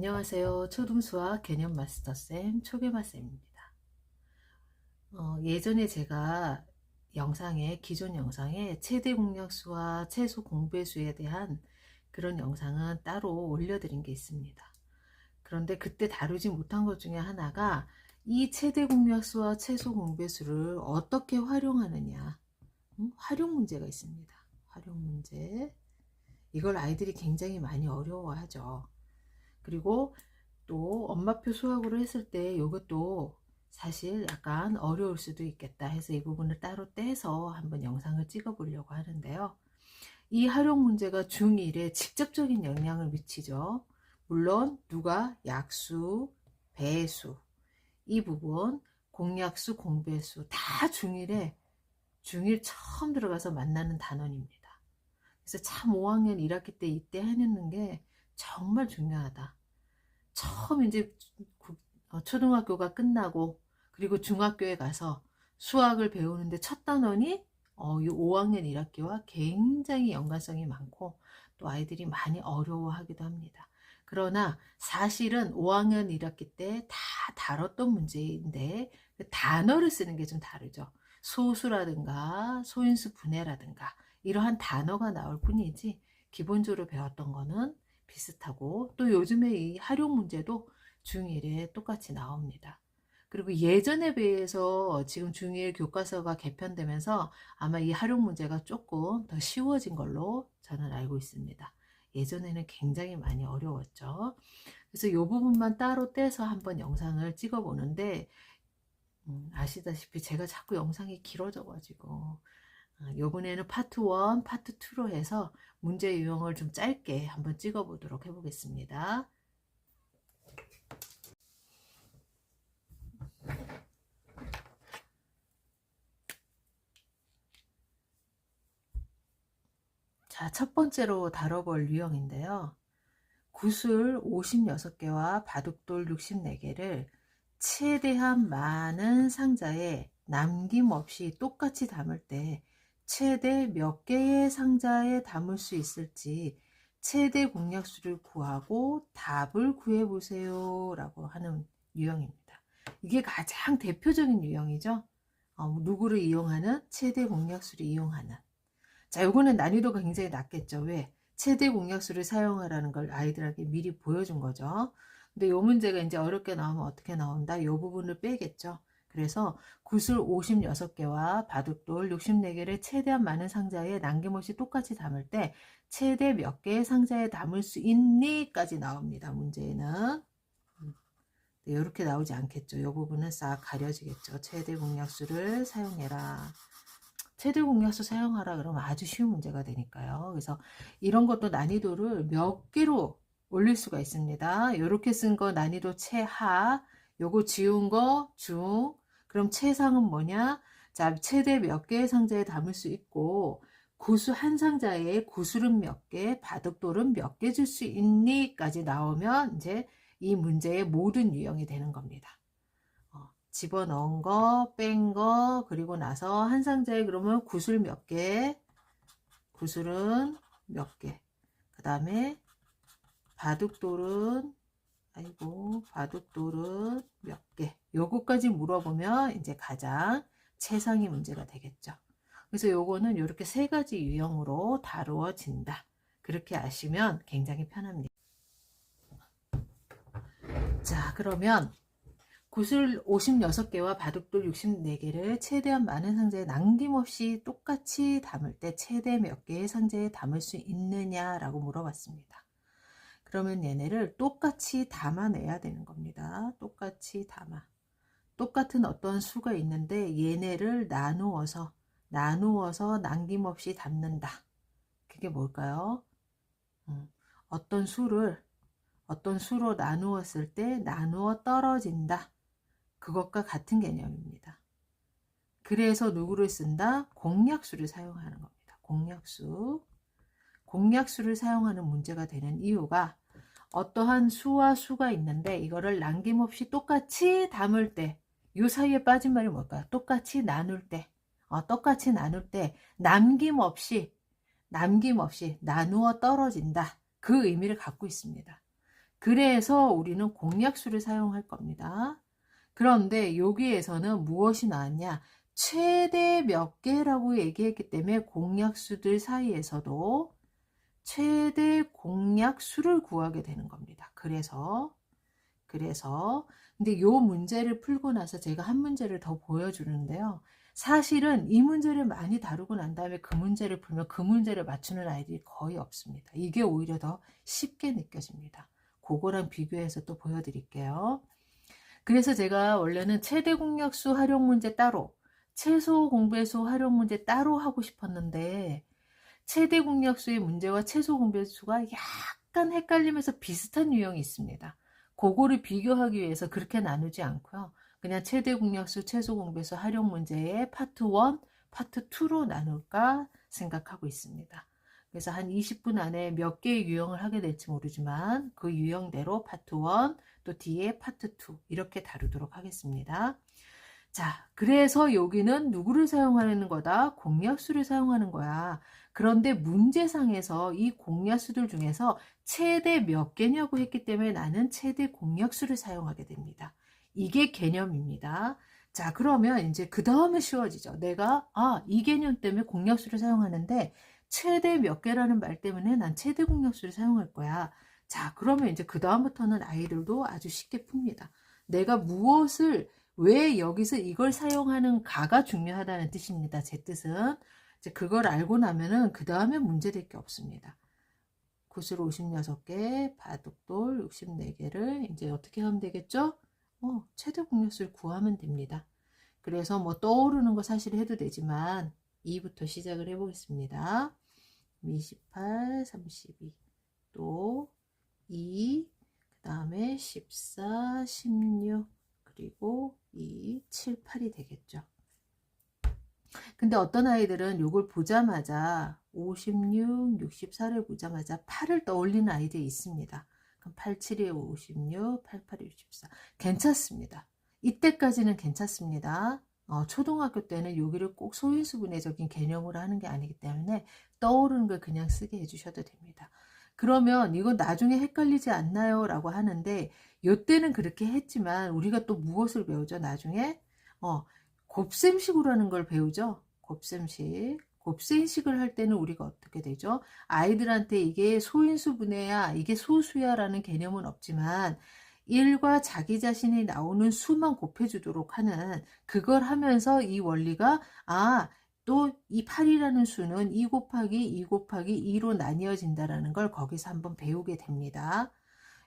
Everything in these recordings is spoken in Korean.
안녕하세요. 초등수학 개념 마스터쌤 초계마쌤입니다. 예전에 제가 기존 영상에 최대 공약수와 최소 공배수에 대한 그런 영상은 따로 올려드린 게 있습니다. 그런데 그때 다루지 못한 것 중에 하나가 이 최대 공약수와 최소 공배수를 어떻게 활용하느냐, 활용 문제가 있습니다. 활용 문제. 이걸 아이들이 굉장히 많이 어려워하죠. 그리고 또 엄마표 수학으로 했을 때 이것도 사실 약간 어려울 수도 있겠다 해서 이 부분을 따로 떼서 한번 영상을 찍어 보려고 하는데요. 이 활용 문제가 중1에 직접적인 영향을 미치죠. 물론 누가 약수, 배수 이 부분, 공약수, 공배수 다 중1 처음 들어가서 만나는 단원입니다. 그래서 참 5학년 1학기 때 이때 해내는 게 정말 중요하다. 처음 이제 초등학교가 끝나고 그리고 중학교에 가서 수학을 배우는데 첫 단원이 이 5학년 1학기와 굉장히 연관성이 많고 또 아이들이 많이 어려워하기도 합니다. 그러나 사실은 5학년 1학기 때 다 다뤘던 문제인데 그 단어를 쓰는 게 좀 다르죠. 소수라든가 소인수 분해라든가 이러한 단어가 나올 뿐이지 기본적으로 배웠던 거는 비슷하고 또 요즘에 이 활용 문제도 중1에 똑같이 나옵니다. 그리고 예전에 비해서 지금 중1 교과서가 개편되면서 아마 이 활용 문제가 조금 더 쉬워진 걸로 저는 알고 있습니다. 예전에는 굉장히 많이 어려웠죠. 그래서 이 부분만 따로 떼서 한번 영상을 찍어 보는데 아시다시피 제가 자꾸 영상이 길어져 가지고 요번에는 파트 1, 파트 2로 해서 문제 유형을 좀 짧게 한번 찍어 보도록 해보겠습니다. 자, 첫 번째로 다뤄볼 유형인데요. 구슬 56개와 바둑돌 64개를 최대한 많은 상자에 남김없이 똑같이 담을 때 최대 몇 개의 상자에 담을 수 있을지 최대 공약수를 구하고 답을 구해보세요 라고 하는 유형입니다. 이게 가장 대표적인 유형이죠. 누구를 이용하는? 최대 공약수를 이용하는. 자, 요거는 난이도가 굉장히 낮겠죠. 왜? 최대 공약수를 사용하라는 걸 아이들에게 미리 보여준 거죠. 근데 요 문제가 이제 어렵게 나오면 어떻게 나온다? 요 부분을 빼겠죠. 그래서 구슬 56개와 바둑돌 64개를 최대한 많은 상자에 남김없이 똑같이 담을 때 최대 몇 개의 상자에 담을 수 있니? 까지 나옵니다. 문제는. 이렇게 나오지 않겠죠. 이 부분은 싹 가려지겠죠. 최대 공약수를 사용해라. 최대 공약수 사용하라 그러면 아주 쉬운 문제가 되니까요. 그래서 이런 것도 난이도를 몇 개로 올릴 수가 있습니다. 이렇게 쓴 거 난이도 최하, 요거 지운 거 중, 그럼 최상은 뭐냐? 자, 최대 몇 개의 상자에 담을 수 있고 구수 한 상자에 구슬은 몇 개, 바둑돌은 몇 개 줄 수 있니? 까지 나오면 이제 이 문제의 모든 유형이 되는 겁니다. 집어넣은 거, 뺀 거, 그리고 나서 한 상자에 그러면 구슬 몇 개, 구슬은 몇 개, 그 다음에 바둑돌은, 바둑돌은 몇 개, 요거까지 물어보면 이제 가장 최상위 문제가 되겠죠. 그래서 요거는 이렇게 세 가지 유형으로 다루어진다. 그렇게 아시면 굉장히 편합니다. 자, 그러면 구슬 56개와 바둑돌 64개를 최대한 많은 상자에 남김없이 똑같이 담을 때 최대 몇 개의 상자에 담을 수 있느냐라고 물어봤습니다. 그러면 얘네를 똑같이 담아내야 되는 겁니다. 똑같이 담아. 똑같은 어떤 수가 있는데 얘네를 나누어서 남김없이 담는다. 그게 뭘까요? 어떤 수로 나누었을 때 나누어 떨어진다. 그것과 같은 개념입니다. 그래서 누구를 쓴다? 공약수를 사용하는 겁니다. 공약수를 사용하는 문제가 되는 이유가 어떠한 수와 수가 있는데 이거를 남김없이 똑같이 담을 때 이 사이에 빠진 말이 뭘까요? 똑같이 나눌 때 남김없이 나누어 떨어진다. 그 의미를 갖고 있습니다. 그래서 우리는 공약수를 사용할 겁니다. 그런데 여기에서는 무엇이 나왔냐? 최대 몇 개라고 얘기했기 때문에 공약수들 사이에서도 최대 공약수를 구하게 되는 겁니다. 그래서 근데 요 문제를 풀고 나서 제가 한 문제를 더 보여주는데요. 사실은 이 문제를 많이 다루고 난 다음에 그 문제를 풀면 그 문제를 맞추는 아이들이 거의 없습니다. 이게 오히려 더 쉽게 느껴집니다. 그거랑 비교해서 또 보여드릴게요. 그래서 제가 원래는 최대 공약수 활용 문제 따로, 최소 공배수 활용 문제 따로 하고 싶었는데 최대 공약수의 문제와 최소 공배수가 약간 헷갈리면서 비슷한 유형이 있습니다. 그거를 비교하기 위해서 그렇게 나누지 않고요. 그냥 최대 공약수, 최소 공배수 활용 문제의 파트 1, 파트 2로 나눌까 생각하고 있습니다. 그래서 한 20분 안에 몇 개의 유형을 하게 될지 모르지만 그 유형대로 파트 1, 또 뒤에 파트 2 이렇게 다루도록 하겠습니다. 자, 그래서 여기는 누구를 사용하는 거다? 공약수를 사용하는 거야. 그런데 문제상에서 이 공약수들 중에서 최대 몇 개냐고 했기 때문에 나는 최대 공약수를 사용하게 됩니다. 이게 개념입니다. 자, 그러면 이제 그 다음에 쉬워지죠. 내가 이 개념 때문에 공약수를 사용하는데 최대 몇 개라는 말 때문에 난 최대 공약수를 사용할 거야. 자, 그러면 이제 그 다음부터는 아이들도 아주 쉽게 풉니다. 내가 무엇을 왜 여기서 이걸 사용하는가가 중요하다는 뜻입니다. 제 뜻은 이제 그걸 알고 나면은 그 다음에 문제될 게 없습니다. 구슬 56개, 바둑돌 64개를 이제 어떻게 하면 되겠죠? 최대 공약수를 구하면 됩니다. 그래서 뭐 떠오르는 거 사실 해도 되지만 2부터 시작을 해보겠습니다. 28, 32, 또 2, 그 다음에 14, 16, 그리고 2, 7, 8이 되겠죠. 근데 어떤 아이들은 이걸 보자마자 56, 64를 보자마자 8을 떠올리는 아이들이 있습니다. 그럼 8, 7이 56, 8, 8이 64. 괜찮습니다. 이때까지는 괜찮습니다. 초등학교 때는 여기를 꼭 소인수분해적인 개념으로 하는 게 아니기 때문에 떠오르는 걸 그냥 쓰게 해주셔도 됩니다. 그러면 이건 나중에 헷갈리지 않나요? 라고 하는데 요때는 그렇게 했지만 우리가 또 무엇을 배우죠? 나중에 곱셈식으로 하는 걸 배우죠. 곱셈식을 할 때는 우리가 어떻게 되죠? 아이들한테 이게 소인수분해야 이게 소수야 라는 개념은 없지만 1과 자기 자신이 나오는 수만 곱해주도록 하는 그걸 하면서 이 원리가 또 이 8이라는 수는 2 곱하기 2 곱하기 2로 나뉘어진다라는 걸 거기서 한번 배우게 됩니다.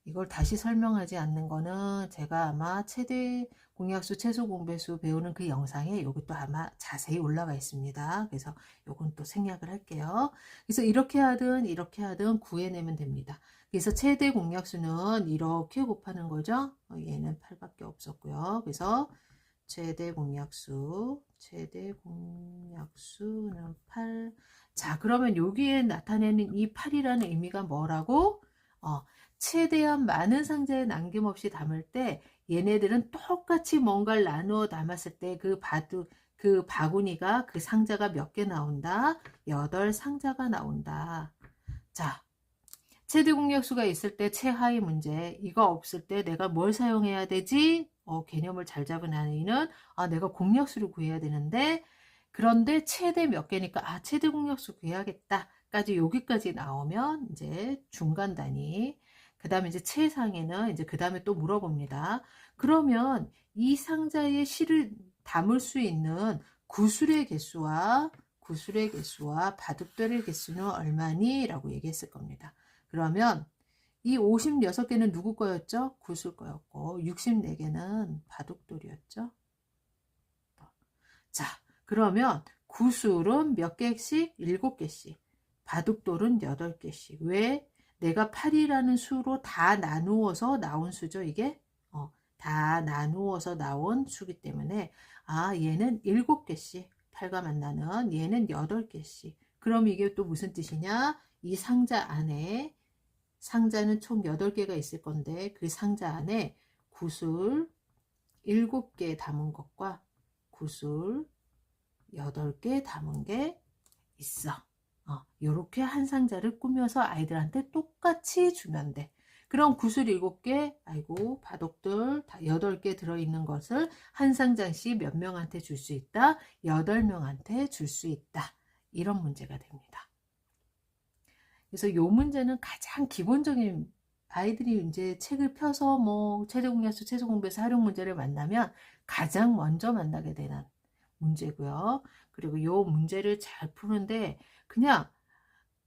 이걸 다시 설명하지 않는 거는 제가 아마 최대 공약수, 최소 공배수 배우는 그 영상에 이것도 아마 자세히 올라가 있습니다. 그래서 이건 또 생략을 할게요. 그래서 이렇게 하든 구해내면 됩니다. 그래서 최대 공약수는 이렇게 곱하는 거죠. 얘는 8밖에 없었고요. 그래서 최대 공약수는 8. 자, 그러면 여기에 나타내는 이 8이라는 의미가 뭐라고? 최대한 많은 상자에 남김없이 담을 때 얘네들은 똑같이 뭔가를 나누어 담았을 때 그 바구니가 그 상자가 몇 개 나온다? 8상자가 나온다. 자, 최대 공약수가 있을 때 최하위 문제, 이거 없을 때 내가 뭘 사용해야 되지? 개념을 잘 잡은 아이는 내가 공약수를 구해야 되는데 그런데 최대 몇 개니까 최대 공약수 구해야겠다 까지 여기까지 나오면 이제 중간 단위, 그 다음에 이제 최상에는 이제 그 다음에 또 물어봅니다. 그러면 이 상자에 실을 담을 수 있는 구슬의 개수와 바둑돌의 개수는 얼마니? 라고 얘기했을 겁니다. 그러면 이 56개는 누구 거였죠? 구슬 거였고 64개는 바둑돌이었죠. 자, 그러면 구슬은 몇 개씩? 7개씩. 바둑돌은 8개씩. 왜? 내가 8이라는 수로 다 나누어서 나온 수죠, 이게? 다 나누어서 나온 수기 때문에 얘는 7개씩. 8과 만나는 얘는 8개씩. 그럼 이게 또 무슨 뜻이냐? 이 상자 안에 상자는 총 8개가 있을 건데 그 상자 안에 구슬 7개 담은 것과 구슬 8개 담은 게 있어. 요렇게 한 상자를 꾸며서 아이들한테 똑같이 주면 돼. 그럼 구슬 7개, 아이고 바독들 다 8개 들어있는 것을 한 상장씩 몇 명한테 줄 수 있다? 8명한테 줄 수 있다. 이런 문제가 됩니다. 그래서 이 문제는 가장 기본적인, 아이들이 이제 책을 펴서 뭐 최대공약수, 최소공배수 활용 문제를 만나면 가장 먼저 만나게 되는 문제고요. 그리고 이 문제를 잘 푸는데 그냥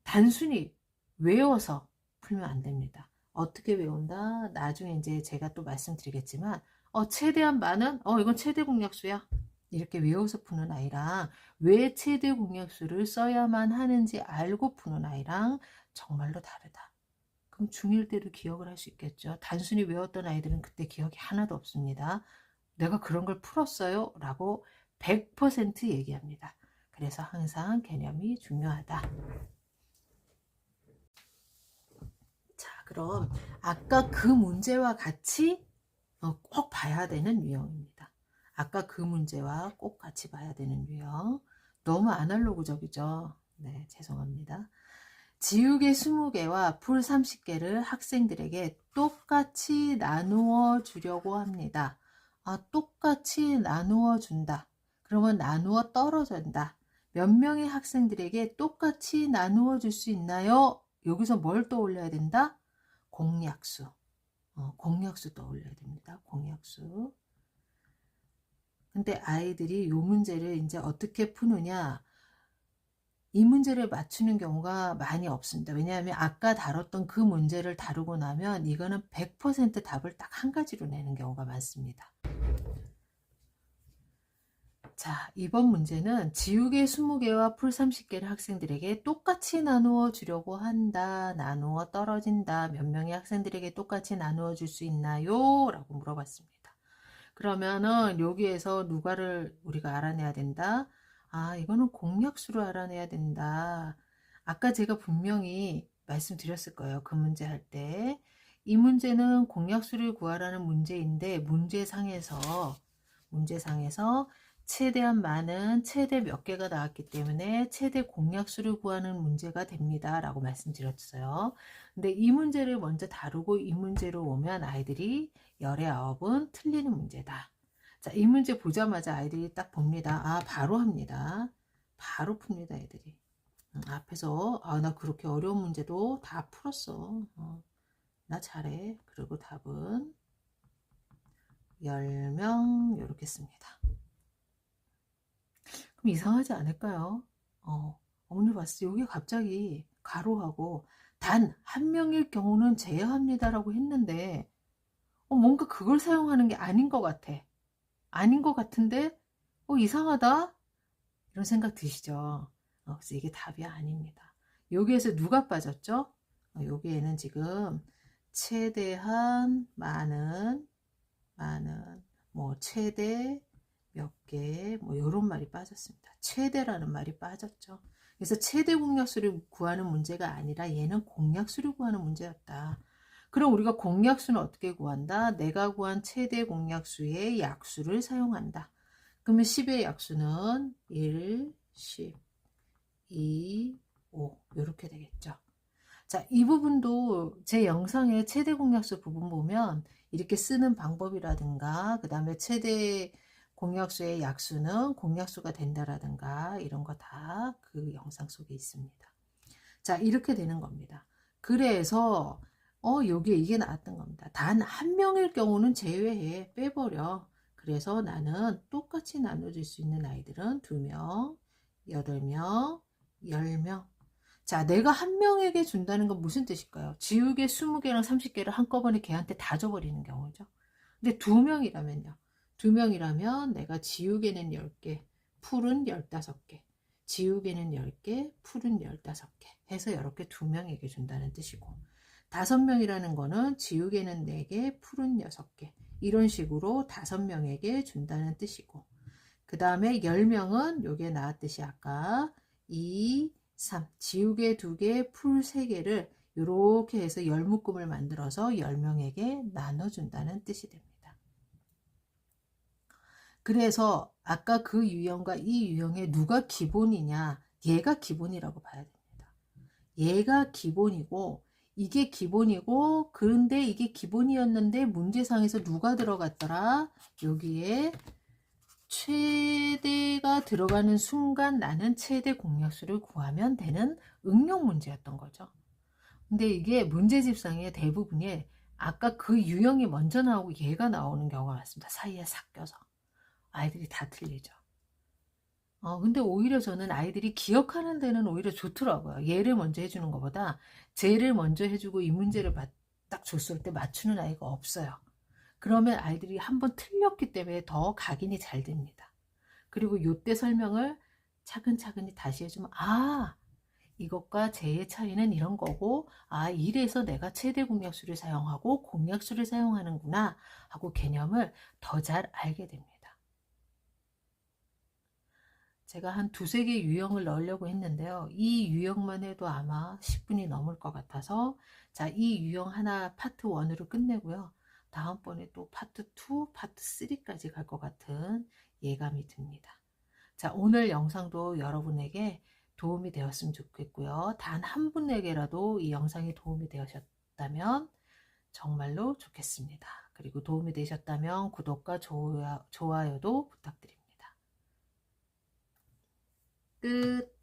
단순히 외워서 풀면 안 됩니다. 어떻게 외운다? 나중에 이제 제가 또 말씀드리겠지만, 최대한 많은, 이건 최대 공약수야. 이렇게 외워서 푸는 아이랑 왜 최대 공약수를 써야만 하는지 알고 푸는 아이랑 정말로 다르다. 그럼 중1 때도 기억을 할 수 있겠죠. 단순히 외웠던 아이들은 그때 기억이 하나도 없습니다. 내가 그런 걸 풀었어요 라고 100% 얘기합니다. 그래서 항상 개념이 중요하다. 자, 그럼 아까 그 문제와 같이 꼭 봐야 되는 유형입니다. 아까 그 문제와 꼭 같이 봐야 되는 유형. 너무 아날로그적이죠? 네, 죄송합니다. 지우개 20개와 풀 30개를 학생들에게 똑같이 나누어 주려고 합니다. 똑같이 나누어 준다. 그러면 나누어 떨어진다. 몇 명의 학생들에게 똑같이 나누어 줄 수 있나요? 여기서 뭘 떠올려야 된다? 공약수. 공약수 떠올려야 됩니다. 공약수. 근데 아이들이 이 문제를 이제 어떻게 푸느냐, 이 문제를 맞추는 경우가 많이 없습니다. 왜냐하면 아까 다뤘던 그 문제를 다루고 나면 이거는 100% 답을 딱 한 가지로 내는 경우가 많습니다. 자, 이번 문제는 지우개 20개와 풀 30개를 학생들에게 똑같이 나누어 주려고 한다. 나누어 떨어진다. 몇 명의 학생들에게 똑같이 나누어 줄 수 있나요? 라고 물어봤습니다. 그러면은 여기에서 누가를 우리가 알아내야 된다. 이거는 공약수로 알아내야 된다. 아까 제가 분명히 말씀드렸을 거예요. 그 문제 할 때. 이 문제는 공약수를 구하라는 문제인데 문제상에서 최대한 많은 최대 몇 개가 나왔기 때문에 최대 공약수를 구하는 문제가 됩니다. 라고 말씀드렸어요. 근데 이 문제를 먼저 다루고 이 문제로 오면 아이들이 열의 9은 틀리는 문제다. 자, 이 문제 보자마자 아이들이 딱 봅니다. 바로 합니다. 바로 풉니다, 애들이. 앞에서 나 그렇게 어려운 문제도 다 풀었어. 나 잘해. 그리고 답은 10명 이렇게 씁니다. 그럼 이상하지 않을까요? 오늘 봤을 때 여기 갑자기 가로하고 단 한 명일 경우는 제외합니다라고 했는데 뭔가 그걸 사용하는 게 아닌 것 같아. 아닌 것 같은데 이상하다? 이런 생각 드시죠? 그래서 이게 답이 아닙니다. 여기에서 누가 빠졌죠? 여기에는 지금 최대한 많은 뭐 최대 몇 개, 뭐 이런 말이 빠졌습니다. 최대라는 말이 빠졌죠. 그래서 최대 공약수를 구하는 문제가 아니라 얘는 공약수를 구하는 문제였다. 그럼 우리가 공약수는 어떻게 구한다? 내가 구한 최대 공약수의 약수를 사용한다. 그러면 10의 약수는 1, 10, 2, 5 이렇게 되겠죠. 자, 이 부분도 제 영상의 최대 공약수 부분 보면 이렇게 쓰는 방법이라든가 그 다음에 최대 공약수의 약수는 공약수가 된다라든가 이런 거 다 그 영상 속에 있습니다. 자, 이렇게 되는 겁니다. 그래서 여기에 이게 나왔던 겁니다. 단 한 명일 경우는 제외해, 빼버려. 그래서 나는 똑같이 나눠줄 수 있는 아이들은 2명, 8명, 10명. 자, 내가 한 명에게 준다는 건 무슨 뜻일까요? 지우개 20개랑 30개를 한꺼번에 걔한테 다 줘버리는 경우죠. 근데 2명이라면요. 2명이라면 내가 지우개는 10개, 풀은 15개. 지우개는 10개, 풀은 15개 해서 이렇게 2명에게 준다는 뜻이고 5명이라는 거는 지우개는 4개, 풀은 6개 이런 식으로 5명에게 준다는 뜻이고 그 다음에 10명은 요게 나왔듯이 아까 2, 3 지우개 2개, 풀 3개를 이렇게 해서 열묶음을 만들어서 10명에게 나눠준다는 뜻이 됩니다. 그래서 아까 그 유형과 이 유형의 누가 기본이냐? 얘가 기본이라고 봐야 됩니다. 얘가 기본이고 이게 기본이고, 그런데 이게 기본이었는데 문제상에서 누가 들어갔더라? 여기에 최대가 들어가는 순간 나는 최대 공약수를 구하면 되는 응용 문제였던 거죠. 근데 이게 문제집상의 대부분이 아까 그 유형이 먼저 나오고 얘가 나오는 경우가 많습니다. 사이에 삭혀서. 아이들이 다 틀리죠. 근데 오히려 저는 아이들이 기억하는 데는 오히려 좋더라고요. 얘를 먼저 해주는 것보다 쟤를 먼저 해주고 이 문제를 딱 줬을 때 맞추는 아이가 없어요. 그러면 아이들이 한번 틀렸기 때문에 더 각인이 잘 됩니다. 그리고 요때 설명을 차근차근히 다시 해주면, 아, 이것과 쟤의 차이는 이런 거고, 아, 이래서 내가 최대 공약수를 사용하고 공약수를 사용하는구나 하고 개념을 더 잘 알게 됩니다. 제가 한 두세 개 유형을 넣으려고 했는데요. 이 유형만 해도 아마 10분이 넘을 것 같아서, 자, 이 유형 하나 파트 1으로 끝내고요. 다음번에 또 파트 2, 파트 3까지 갈 것 같은 예감이 듭니다. 자, 오늘 영상도 여러분에게 도움이 되었으면 좋겠고요. 단 한 분에게라도 이 영상이 도움이 되셨다면 정말로 좋겠습니다. 그리고 도움이 되셨다면 구독과 좋아요도 부탁드립니다. 끝.